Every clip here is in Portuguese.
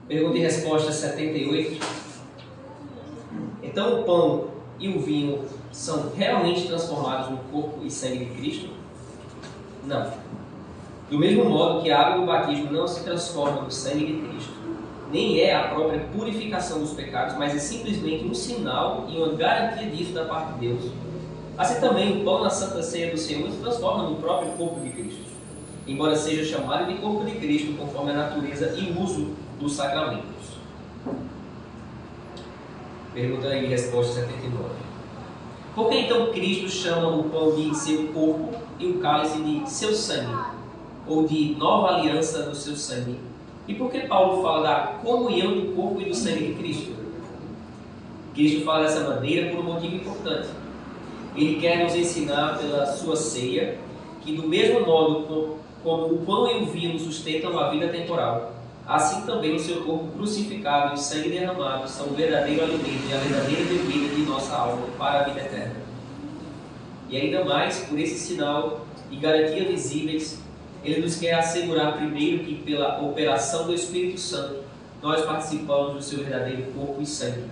Pergunta e resposta 78. Então o pão e o vinho são realmente transformados no corpo e sangue de Cristo? Não. Do mesmo modo que a água do batismo não se transforma no sangue de Cristo, nem é a própria purificação dos pecados, mas é simplesmente um sinal e uma garantia disso da parte de Deus. Assim também o pão na Santa Ceia do Senhor se transforma no próprio corpo de Cristo, embora seja chamado de corpo de Cristo conforme a natureza e uso dos sacramentos. Pergunta e resposta 79. Por que então Cristo chama o pão de seu corpo e o cálice de seu sangue, ou de nova aliança do seu sangue? E por que Paulo fala da comunhão do corpo e do sangue de Cristo? Cristo fala dessa maneira por um motivo importante. Ele quer nos ensinar pela sua ceia que, do mesmo modo como o pão e o vinho nos sustentam a vida temporal, assim também o seu corpo crucificado e sangue derramado são o verdadeiro alimento e a verdadeira bebida de nossa alma para a vida eterna. E ainda mais, por esse sinal e garantia visíveis, ele nos quer assegurar primeiro que, pela operação do Espírito Santo, nós participamos do seu verdadeiro corpo e sangue,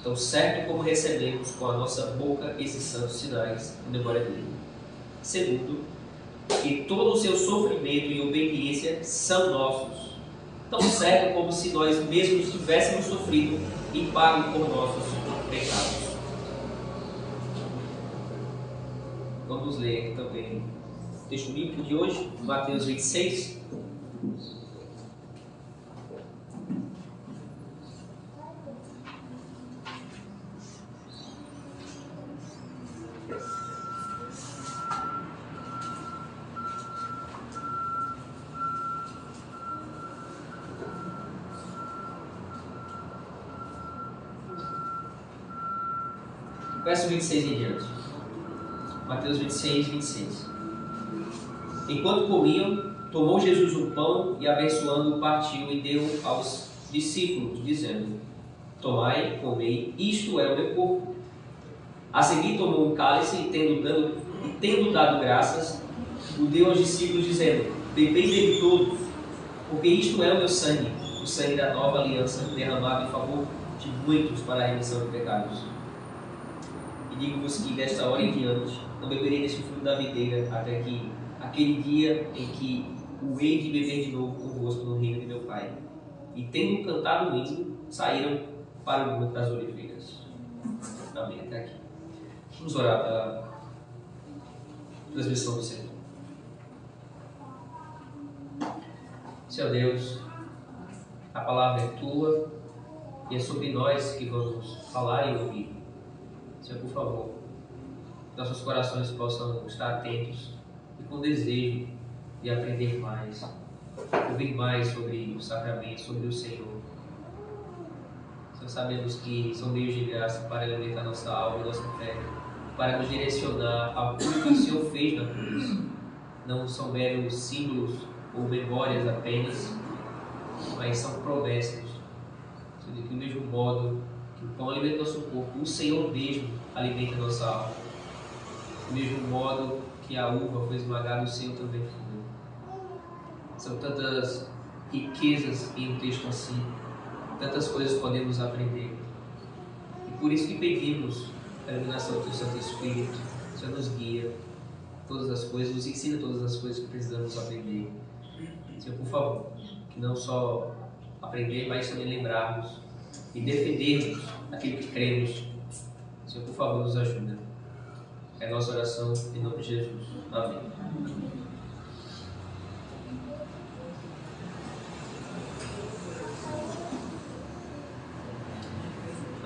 tão certo como recebemos com a nossa boca esses santos sinais em memória dele. Segundo, que todo o seu sofrimento e obediência são nossos, tão certo como se nós mesmos tivéssemos sofrido e pago por nossos pecados. Vamos ler aqui também o texto bíblico de hoje, Mateus 26. Verso 26 em diante. Mateus 26, 26. Enquanto comiam, tomou Jesus o pão e, abençoando-o, partiu e deu aos discípulos, dizendo: Tomai, comei, isto é o meu corpo. A seguir tomou um cálice e, tendo dado graças, o deu aos discípulos, dizendo: Bebei dele todos, porque isto é o meu sangue, o sangue da nova aliança, derramado em favor de muitos para a remissão de pecados. E digo-vos que desta hora em diante não beberei deste fruto da videira até que aquele dia em que o hei de beber de novo convosco no reino de meu Pai. E tendo cantado o hino, saíram para o monte das oliveiras. Amém. Até aqui. Vamos orar pela transmissão do Senhor. Senhor Deus, a palavra é tua e é sobre nós que vamos falar e ouvir. Senhor, por favor, nossos corações possam estar atentos e com desejo de aprender mais, ouvir mais sobre o sacramento, sobre o Senhor. Senhor, sabemos que são meios de graça para alimentar nossa alma e nossa fé, para nos direcionar ao que o Senhor fez na cruz. Não são meros símbolos ou memórias apenas, mas são promessas. Senhor, de que do mesmo modo que o pão alimenta nosso corpo, o Senhor mesmo alimenta nossa alma. Do mesmo modo que a uva foi esmagada, o Senhor também foi. São tantas riquezas em um texto assim, tantas coisas podemos aprender. E por isso que pedimos a iluminação do Santo Espírito. O Senhor nos guia todas as coisas, nos ensina todas as coisas que precisamos aprender. Senhor, por favor, que não só aprender, mas também lembrarmos e defendermos aquilo que cremos. Senhor, por favor, nos ajuda. É a nossa oração em nome de Jesus. Amém.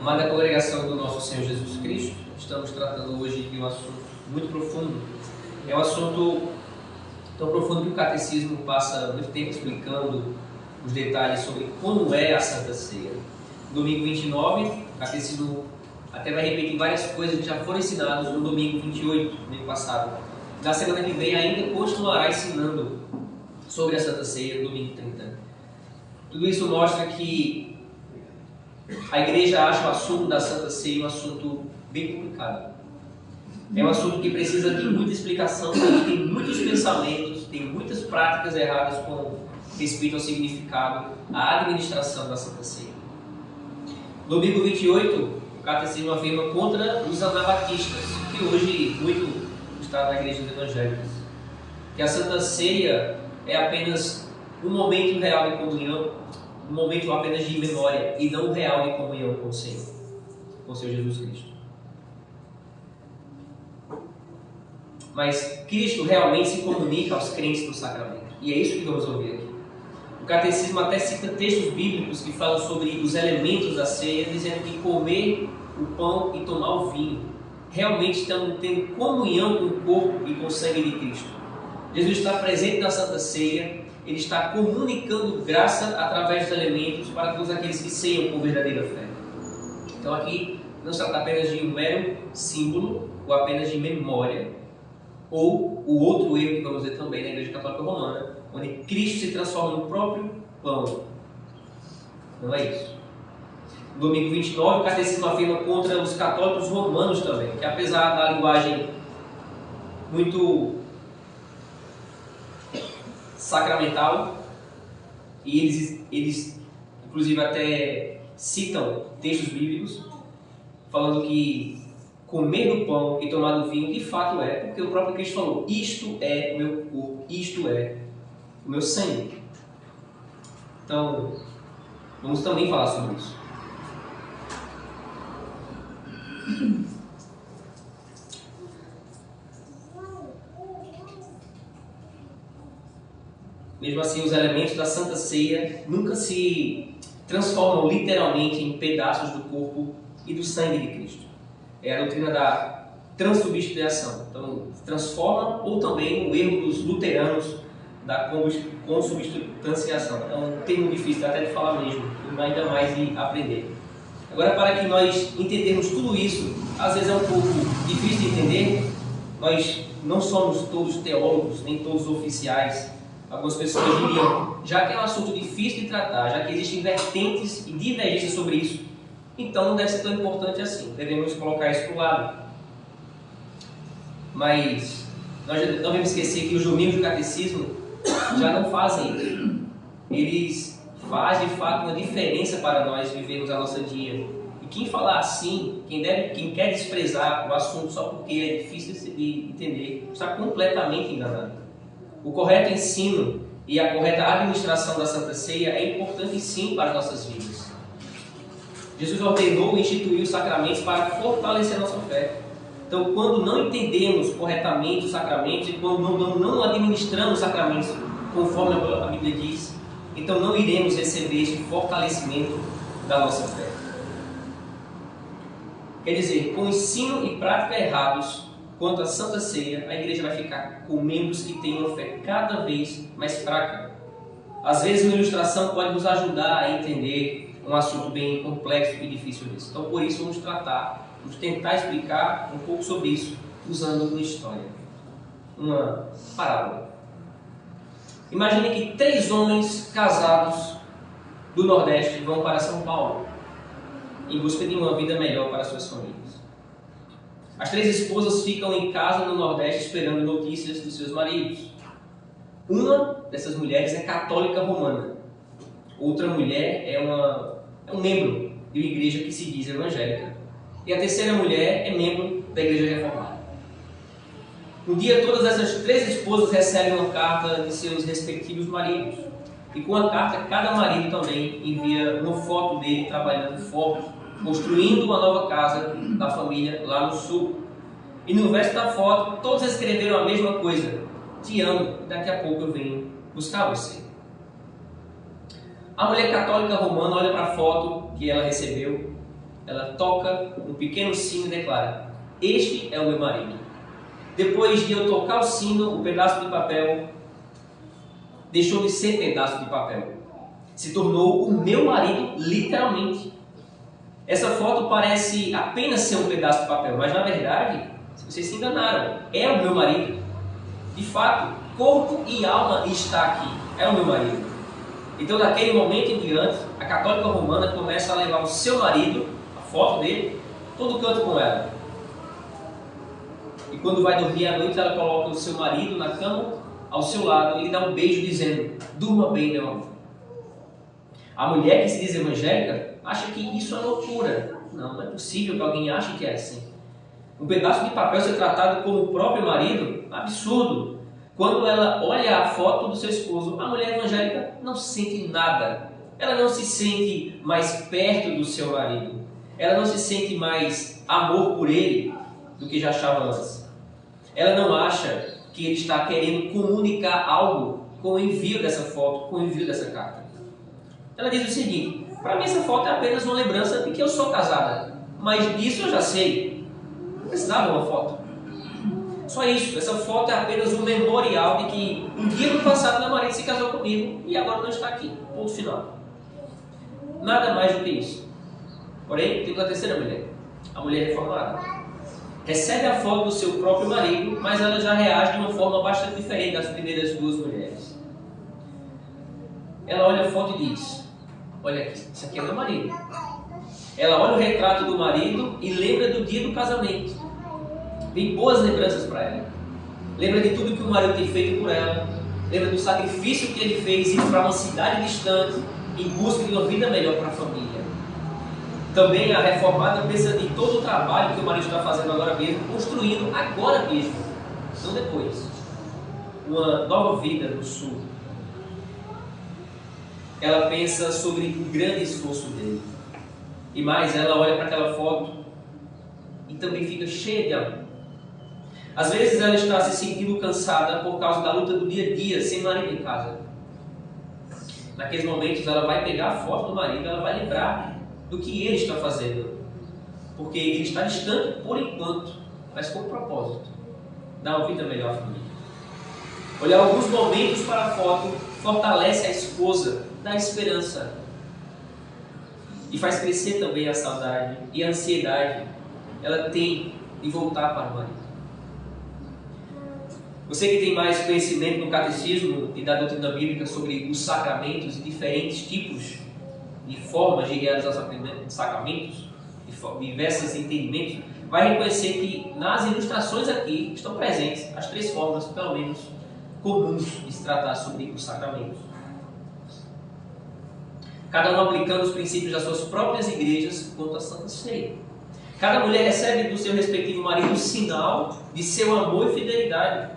Amada congregação do nosso Senhor Jesus Cristo, estamos tratando hoje de um assunto muito profundo. É um assunto tão profundo que o Catecismo passa muito tempo explicando os detalhes sobre como é a Santa Ceia. Domingo 29, o Catecismo até vai repetir várias coisas que já foram ensinadas no domingo 28, domingo passado. Na semana que vem ainda continuará ensinando sobre a Santa Ceia no domingo 30. Tudo isso mostra que a igreja acha o assunto da Santa Ceia um assunto bem complicado. É um assunto que precisa de muita explicação, tem muitos pensamentos, tem muitas práticas erradas com respeito ao significado, à administração da Santa Ceia. No domingo 28, o Catecismo afirma contra os anabatistas, que hoje muito está na igreja evangélicas, que a Santa Ceia é apenas um momento real de comunhão, um momento apenas de memória, e não real de comunhão com o Senhor Jesus Cristo. Mas Cristo realmente se comunica aos crentes no sacramento, e é isso que vamos ouvir aqui. O Catecismo até cita textos bíblicos que falam sobre os elementos da ceia, dizendo que comer o pão e tomar o vinho realmente estão tendo comunhão com o corpo e com o sangue de Cristo. Jesus está presente na Santa Ceia, Ele está comunicando graça através dos elementos para todos aqueles que ceiam com verdadeira fé. Então aqui não se trata apenas de um mero símbolo ou apenas de memória, ou o outro erro que vamos ver também na Igreja Católica Romana, onde Cristo se transforma no próprio pão. Não é isso. No domingo 29, o Catecismo afirma contra os católicos romanos também, que apesar da linguagem muito sacramental, e eles inclusive até citam textos bíblicos falando que comer do pão e tomar do vinho de fato é, porque o próprio Cristo falou: isto é o meu corpo, isto é o meu sangue. Então, vamos também falar sobre isso. Mesmo assim, os elementos da Santa Ceia nunca se transformam literalmente em pedaços do corpo e do sangue de Cristo. É a doutrina da transubstanciação. Então, transforma, ou também o erro dos luteranos da consubstanciação. É um termo difícil até de falar mesmo, e ainda mais de aprender. Agora, para que nós entendamos tudo isso, às vezes é um pouco difícil de entender. Nós não somos todos teólogos, nem todos oficiais. Algumas pessoas diriam, já que é um assunto difícil de tratar, já que existem vertentes e divergências sobre isso, então não deve ser tão importante assim, devemos colocar isso para o lado. Mas nós não devemos esquecer que os domingos do catecismo já não fazem isso. Eles fazem de fato uma diferença para nós vivermos a nossa dia. E quem falar assim, quem quer desprezar o assunto só porque é difícil de entender, está completamente enganado. O correto ensino e a correta administração da Santa Ceia é importante sim para as nossas vidas. Jesus ordenou e instituiu os sacramentos para fortalecer a nossa fé. Então, quando não entendemos corretamente os sacramentos e quando não administramos os sacramentos conforme a Bíblia diz, então não iremos receber este fortalecimento da nossa fé. Quer dizer, com ensino e prática errados quanto à Santa Ceia, a igreja vai ficar com membros que têm uma fé cada vez mais fraca. Às vezes, uma ilustração pode nos ajudar a entender um assunto bem complexo e difícil desse. Então, por isso, vamos tentar explicar um pouco sobre isso, usando uma história, uma parábola. Imagine que 3 homens casados do Nordeste vão para São Paulo, em busca de uma vida melhor para suas famílias. As 3 esposas ficam em casa no Nordeste esperando notícias dos seus maridos. Uma dessas mulheres é católica romana. Outra mulher é um membro de uma igreja que se diz evangélica. E a terceira mulher é membro da igreja reformada. Um dia, todas essas 3 esposas recebem uma carta de seus respectivos maridos. E com a carta, cada marido também envia uma foto dele trabalhando forte, construindo uma nova casa da família lá no sul. E no verso da foto, todos escreveram a mesma coisa: te amo, daqui a pouco eu venho buscar você. A mulher católica romana olha para a foto que ela recebeu, ela toca um pequeno sino e declara: este é o meu marido. Depois de eu tocar o sino, o pedaço de papel deixou de ser pedaço de papel. Se tornou o meu marido, literalmente. Essa foto parece apenas ser um pedaço de papel, mas na verdade, vocês se enganaram. É o meu marido. De fato, corpo e alma está aqui. É o meu marido. Então, daquele momento em diante, a católica romana começa a levar o seu marido, a foto dele, todo canto com ela. E quando vai dormir à noite, ela coloca o seu marido na cama ao seu lado e lhe dá um beijo dizendo: durma bem, meu amor. A mulher que se diz evangélica acha que isso é loucura. Não é possível que alguém ache que é assim. Um pedaço de papel ser tratado como o próprio marido? Absurdo. Quando ela olha a foto do seu esposo, a mulher evangélica não sente nada. Ela não se sente mais perto do seu marido. Ela não se sente mais amor por ele do que já achava antes. Ela não acha que ele está querendo comunicar algo com o envio dessa foto, com o envio dessa carta. Ela diz o seguinte: para mim essa foto é apenas uma lembrança de que eu sou casada, mas disso eu já sei. Não precisava uma foto. Só isso, essa foto é apenas um memorial de que um dia no passado meu marido se casou comigo e agora não está aqui. Ponto final. Nada mais do que isso. Porém, temos a terceira mulher, a mulher reformada. Recebe a foto do seu próprio marido, mas ela já reage de uma forma bastante diferente das primeiras duas mulheres. Ela olha a foto e diz: olha aqui, isso aqui é meu marido. Ela olha o retrato do marido e lembra do dia do casamento. Tem boas lembranças para ela. Lembra de tudo que o marido tem feito por ela. Lembra do sacrifício que ele fez indo para uma cidade distante em busca de uma vida melhor para a família. Também a reformada pensa de todo o trabalho que o marido está fazendo agora mesmo, construindo agora mesmo, não depois, uma nova vida no sul. Ela pensa sobre o grande esforço dele. E mais, ela olha para aquela foto e também fica cheia de amor. Às vezes ela está se sentindo cansada por causa da luta do dia a dia, sem marido em casa. Naqueles momentos ela vai pegar a foto do marido, ela vai lembrar do que ele está fazendo. Porque ele está distante por enquanto, mas com propósito. Dar uma vida melhor à família. Olhar alguns momentos para a foto fortalece a esposa, dá esperança. E faz crescer também a saudade e a ansiedade. Ela tem de voltar para o marido. Você que tem mais conhecimento no catecismo e da doutrina bíblica sobre os sacramentos e diferentes tipos e formas de realizar sacramentos, diversos entendimentos, vai reconhecer que nas ilustrações aqui estão presentes as três formas, pelo menos, comuns de se tratar sobre os sacramentos. Cada um aplicando os princípios das suas próprias igrejas quanto à Santa Ceia. Cada mulher recebe do seu respectivo marido um sinal de seu amor e fidelidade.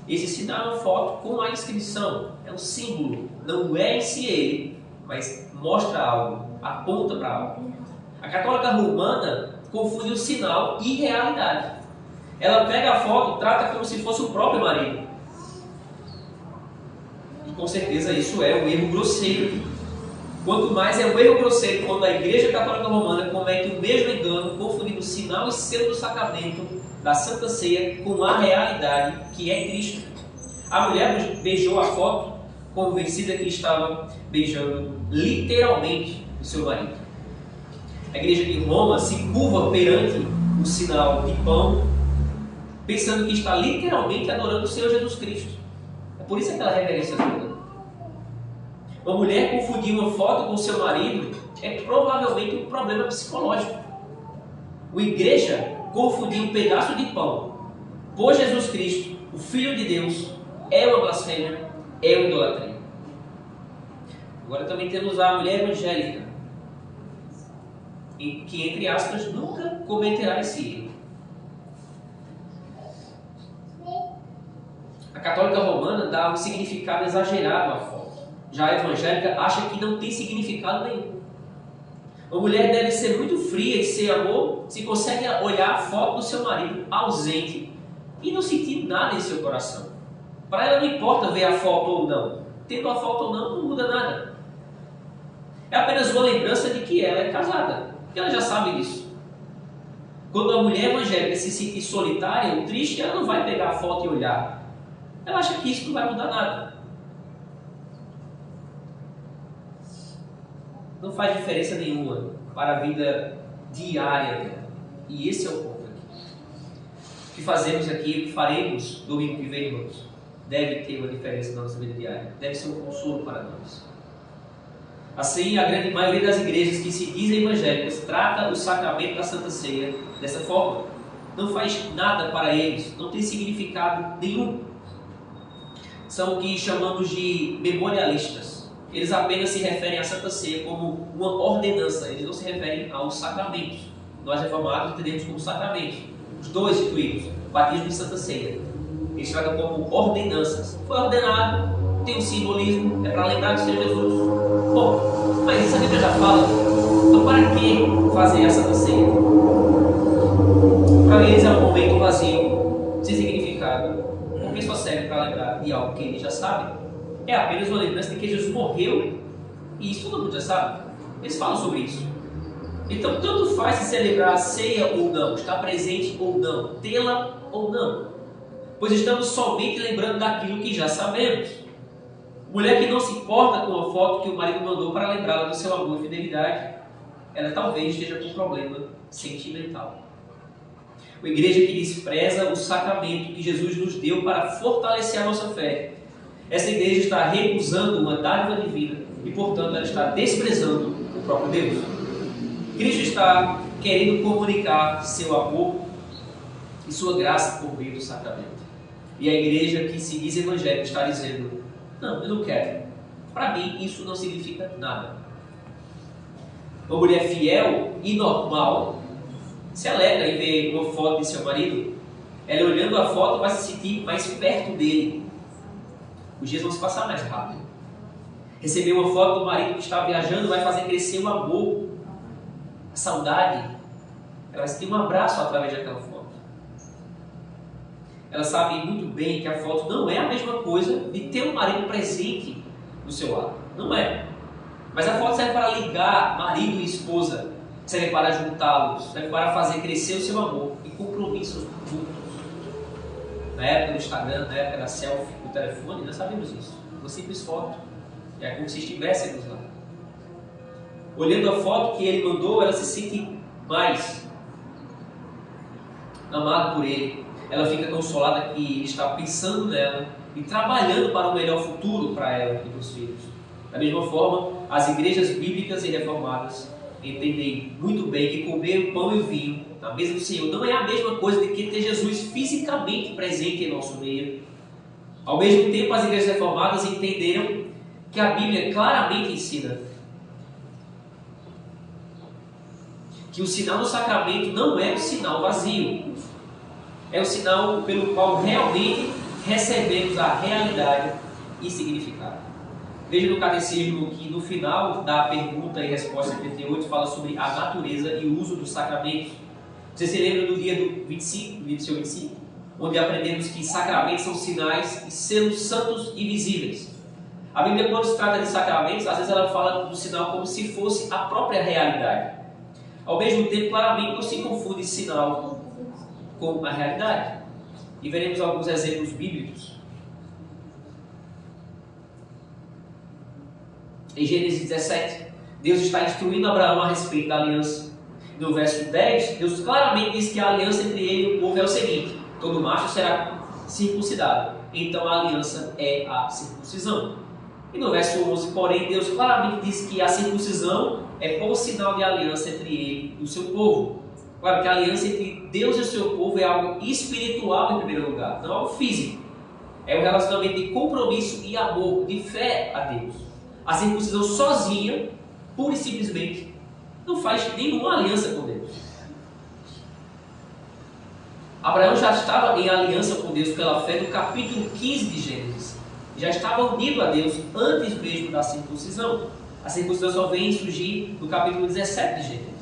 Esse sinal é uma foto com a inscrição, é um símbolo, não é em si ele, mas mostra algo, aponta para algo. A católica romana confunde o sinal e realidade. Ela pega a foto e trata como se fosse o próprio marido. E com certeza isso é um erro grosseiro. Quanto mais é um erro grosseiro quando a Igreja Católica Romana comete o mesmo engano, confundindo o sinal e selo do sacramento da Santa Ceia com a realidade que é Cristo. A mulher beijou a foto convencida que estava beijando literalmente o seu marido. A Igreja de Roma se curva perante o sinal de pão, pensando que está literalmente adorando o Senhor Jesus Cristo. É por isso aquela reverência toda. Uma mulher confundir uma foto com seu marido é provavelmente um problema psicológico. Uma igreja confundir um pedaço de pão por Jesus Cristo, o Filho de Deus, é uma blasfêmia, é uma idolatria. Agora também temos a mulher evangélica, que, entre aspas, nunca cometerá esse erro. A católica romana dá um significado exagerado à foto. Já a evangélica acha que não tem significado nenhum. Uma mulher deve ser muito fria e sem amor se consegue olhar a foto do seu marido ausente e não sentir nada em seu coração. Para ela não importa ver a foto ou não. Tendo a foto ou não, não muda nada. É apenas uma lembrança de que ela é casada. E ela já sabe disso. Quando a mulher evangélica se sentir solitária ou triste, ela não vai pegar a foto e olhar. Ela acha que isso não vai mudar nada. Não faz diferença nenhuma para a vida diária dela. E esse é o ponto aqui. O que fazemos aqui, o que faremos domingo que vem, irmãos, deve ter uma diferença na nossa vida diária. Deve ser um consolo para nós. Assim, a grande maioria das igrejas que se dizem evangélicas trata o sacramento da Santa Ceia dessa forma. Não faz nada para eles, não tem significado nenhum. são o que chamamos de memorialistas. Eles apenas se referem à Santa Ceia como uma ordenança, eles não se referem aos sacramentos. Nós reformados entendemos como sacramentos. Os dois instituídos, batismo e Santa Ceia. Eles tratam como ordenanças. Foi ordenado, tem um simbolismo, é para lembrar do Senhor Jesus. Bom, mas isso a Bíblia já fala. Então para que fazer a Santa Ceia? Para eles é um momento vazio, sem significado, porque só serve para lembrar de algo que eles já sabem. É apenas uma lembrança de que Jesus morreu, e isso todo mundo já sabe. Eles falam sobre isso. Então, tanto faz se celebrar a ceia ou não, estar presente ou não, tê-la ou não, pois estamos somente lembrando daquilo que já sabemos. Mulher que não se importa com a foto que o marido mandou para lembrá-la do seu amor e fidelidade, ela talvez esteja com um problema sentimental. Uma igreja que despreza o sacramento que Jesus nos deu para fortalecer a nossa fé. Essa igreja está recusando uma dádiva divina e, portanto, ela está desprezando o próprio Deus. Cristo está querendo comunicar seu amor e sua graça por meio do sacramento. E a igreja que se diz evangélica está dizendo: não, eu não quero. Para mim, isso não significa nada. Uma mulher fiel e normal se alegra em ver uma foto de seu marido. Ela, olhando a foto, vai se sentir mais perto dele. Os dias vão se passar mais rápido. Receber uma foto do marido que está viajando vai fazer crescer o amor, a saudade. Ela vai sentir um abraço através daquela foto. Ela sabe muito bem que a foto não é a mesma coisa de ter um marido presente do seu lado. Não é. Mas a foto serve para ligar marido e esposa, serve para juntá-los, serve para fazer crescer o seu amor e compromissos juntos. Na época do Instagram, na época da selfie, do telefone, nós sabemos isso. Uma simples foto. É como se estivéssemos lá. Olhando a foto que ele mandou, ela se sente mais amada por ele. Ela fica consolada que ele está pensando nela e trabalhando para um melhor futuro para ela e para os filhos. Da mesma forma, as igrejas bíblicas e reformadas entendem muito bem que comer o pão e o vinho na mesa do Senhor não é a mesma coisa de que ter Jesus fisicamente presente em nosso meio. Ao mesmo tempo, as igrejas reformadas entenderam que a Bíblia claramente ensina que o sinal do sacramento não é um sinal vazio. É o sinal pelo qual realmente recebemos a realidade e significado. Veja no catecismo que no final da pergunta e resposta 38 fala sobre a natureza e o uso dos sacramentos. Você se lembra do dia do 25, do seu 25? Onde aprendemos que sacramentos são sinais e selos santos e visíveis. A Bíblia, quando se trata de sacramentos, às vezes ela fala do sinal como se fosse a própria realidade. Ao mesmo tempo, claramente não se confunde sinal com a realidade. E veremos alguns exemplos bíblicos. Em Gênesis 17, Deus está instruindo Abraão a respeito da aliança. No verso 10, Deus claramente diz que a aliança entre ele e o povo é o seguinte: todo macho será circuncidado. Então a aliança é a circuncisão. E no verso 11, porém, Deus claramente diz que a circuncisão é por sinal de aliança entre ele e o seu povo. Claro que a aliança entre Deus e o seu povo é algo espiritual em primeiro lugar, não algo físico. É um relacionamento de compromisso e amor, de fé a Deus. A circuncisão sozinha, pura e simplesmente, não faz nenhuma aliança com Deus. Abraão já estava em aliança com Deus pela fé no capítulo 15 de Gênesis. Já estava unido a Deus antes mesmo da circuncisão. A circuncisão só vem surgir no capítulo 17 de Gênesis.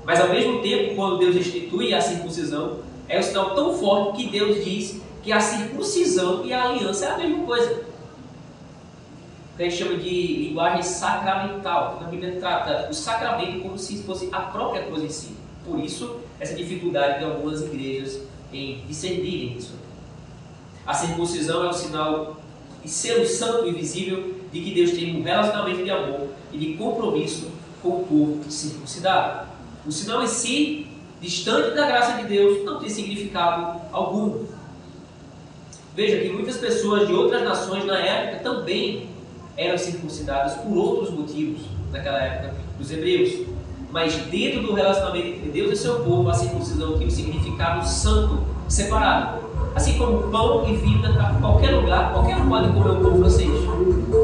Mas ao mesmo tempo, quando Deus institui a circuncisão, é um sinal tão forte que Deus diz que a circuncisão e a aliança é a mesma coisa. Que a gente chama de linguagem sacramental. A Bíblia trata o sacramento como se fosse a própria coisa em si. Por isso, essa dificuldade de algumas igrejas em discernirem isso. A circuncisão é um sinal e selo santo e visível de que Deus tem um relacionamento de amor e de compromisso com o povo circuncidado. O sinal em si, distante da graça de Deus, não tem significado algum. Veja que muitas pessoas de outras nações na época também eram circuncidadas por outros motivos, naquela época dos hebreus. Mas dentro do relacionamento entre Deus e seu povo, a circuncisão tinha um significado santo, separado. Assim como pão e vinho em qualquer lugar, qualquer um pode comer um pão francês,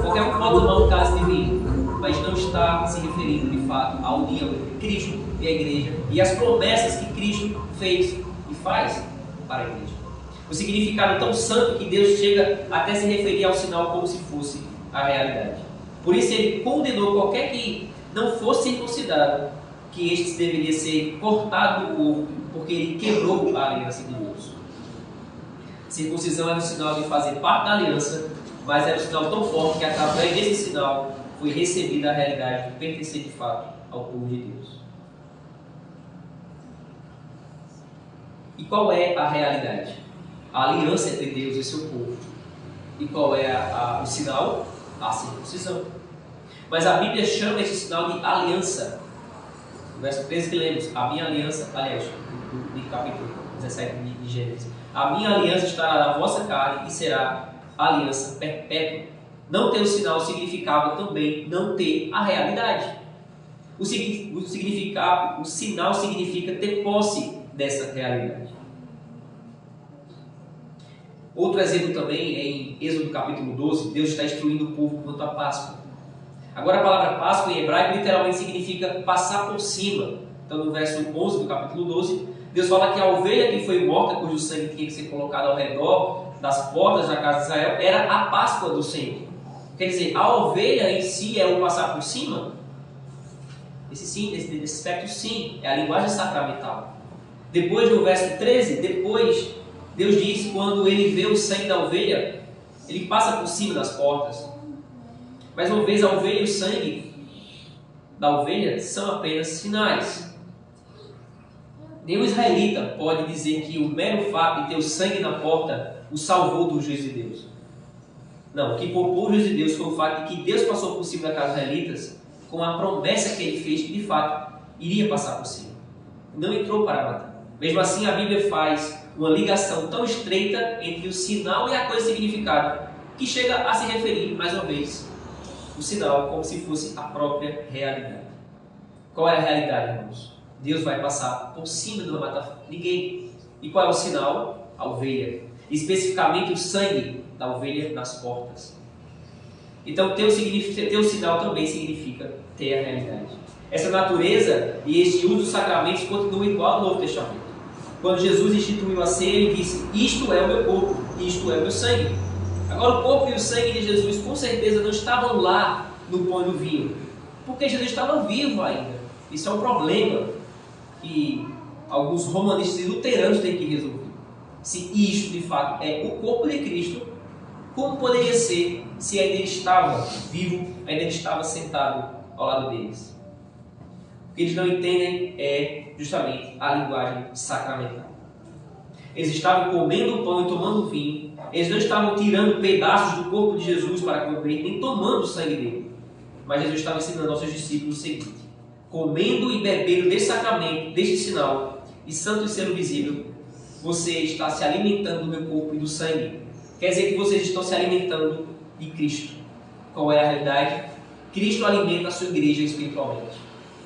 qualquer um pode tomar um cálice de vinho, mas não está se referindo de fato à união entre Cristo e a igreja e as promessas que Cristo fez e faz para a igreja. O significado tão santo que Deus chega até se referir ao sinal como se fosse a realidade. Por isso ele condenou qualquer que não fosse circuncidado, que este deveria ser cortado do corpo, porque ele quebrou a aliança de Deus. Circuncisão era o sinal de fazer parte da aliança, mas era um sinal tão forte que através desse sinal foi recebida a realidade de pertencer de fato ao povo de Deus. E qual é a realidade? A aliança entre Deus e seu povo. E qual é o sinal? A circuncisão. Mas a Bíblia chama esse sinal de aliança. No verso 13 que lemos, a minha aliança, aliás, no capítulo 17 de Gênesis, a minha aliança estará na vossa carne e será aliança perpétua. Não ter o sinal significava também não ter a realidade. O sinal significa ter posse dessa realidade. Outro exemplo também é em Êxodo capítulo 12, Deus está instruindo o povo quanto à Páscoa. Agora a palavra Páscoa em hebraico literalmente significa passar por cima. Então no verso 11 do capítulo 12, Deus fala que a ovelha que foi morta, cujo sangue tinha que ser colocado ao redor das portas da casa de Israel, era a Páscoa do Senhor. Quer dizer, a ovelha em si é o passar por cima? Esse aspecto sim, é a linguagem sacramental. Depois no verso 13, depois Deus diz, quando ele vê o sangue da ovelha, ele passa por cima das portas. Mais uma vez, a ovelha e o sangue da ovelha são apenas sinais. Nenhum israelita pode dizer que o mero fato de ter o sangue na porta o salvou do juízo de Deus. Não, o que poupou o juízo de Deus foi o fato de que Deus passou por cima da casa dos israelitas com a promessa que ele fez que de fato iria passar por cima. Não entrou para matar. Mesmo assim, a Bíblia faz uma ligação tão estreita entre o sinal e a coisa significada que chega a se referir, mais uma vez, o sinal como se fosse a própria realidade. Qual é a realidade, irmãos? Deus vai passar por cima, não vai matar ninguém. E qual é o sinal? A ovelha. Especificamente o sangue da ovelha nas portas. Então, ter o sinal também significa ter a realidade. Essa natureza e este uso dos sacramentos continuam igual no Novo Testamento. Quando Jesus instituiu a ceia, ele disse: isto é o meu corpo, isto é o meu sangue. Agora, o corpo e o sangue de Jesus com certeza não estavam lá no pão e no vinho, porque Jesus estava vivo ainda. Isso é um problema que alguns romanistas e luteranos têm que resolver. Se isto de fato é o corpo de Cristo, como poderia ser se ainda ele estava vivo, ainda ele estava sentado ao lado deles? O que eles não entendem é justamente a linguagem sacramental. Eles estavam comendo o pão e tomando o vinho. Eles não estavam tirando pedaços do corpo de Jesus para comer, nem tomando o sangue dele. Mas Jesus estava ensinando aos seus discípulos o seguinte: comendo e bebendo desse sacramento, deste sinal, e santo e selo visível, você está se alimentando do meu corpo e do sangue. Quer dizer que vocês estão se alimentando de Cristo. Qual é a realidade? Cristo alimenta a sua igreja espiritualmente.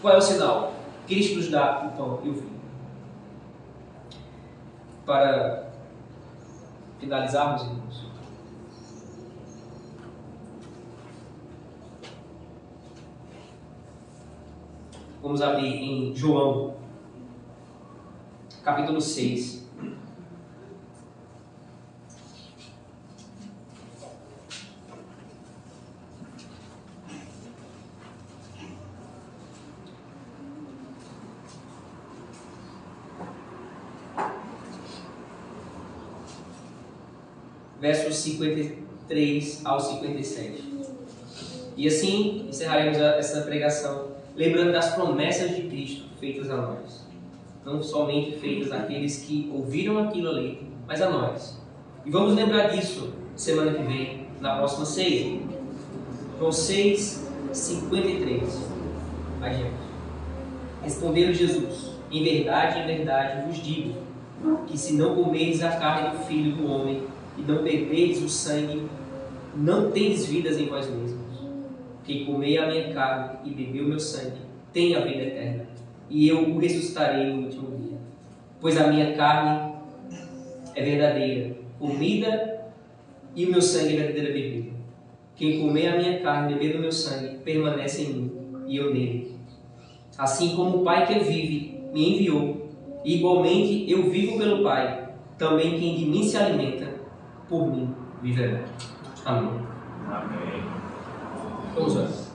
Qual é o sinal? Cristo nos dá o pão e o vinho. Para finalizarmos, irmãos, vamos abrir em João, capítulo 6. Versos 53 ao 57. E assim encerraremos essa pregação, lembrando das promessas de Cristo feitas a nós. Não somente feitas àqueles que ouviram aquilo ali, mas a nós. E vamos lembrar disso semana que vem, na próxima ceia. João 6, 53. Adiante. Respondeu Jesus: em verdade vos digo, que se não comerdes a carne do Filho do Homem, e não bebeis o sangue, não tendes vidas em vós mesmos. Quem comer a minha carne e beber o meu sangue, tem a vida eterna, e eu o ressuscitarei no último dia. Pois a minha carne é verdadeira comida e o meu sangue é verdadeira bebida. Quem comer a minha carne e beber do meu sangue permanece em mim e eu nele. Assim como o Pai que vive me enviou, e igualmente eu vivo pelo Pai, também quem de mim se alimenta, por mim viverá. Amém. Amém. Vamos orar.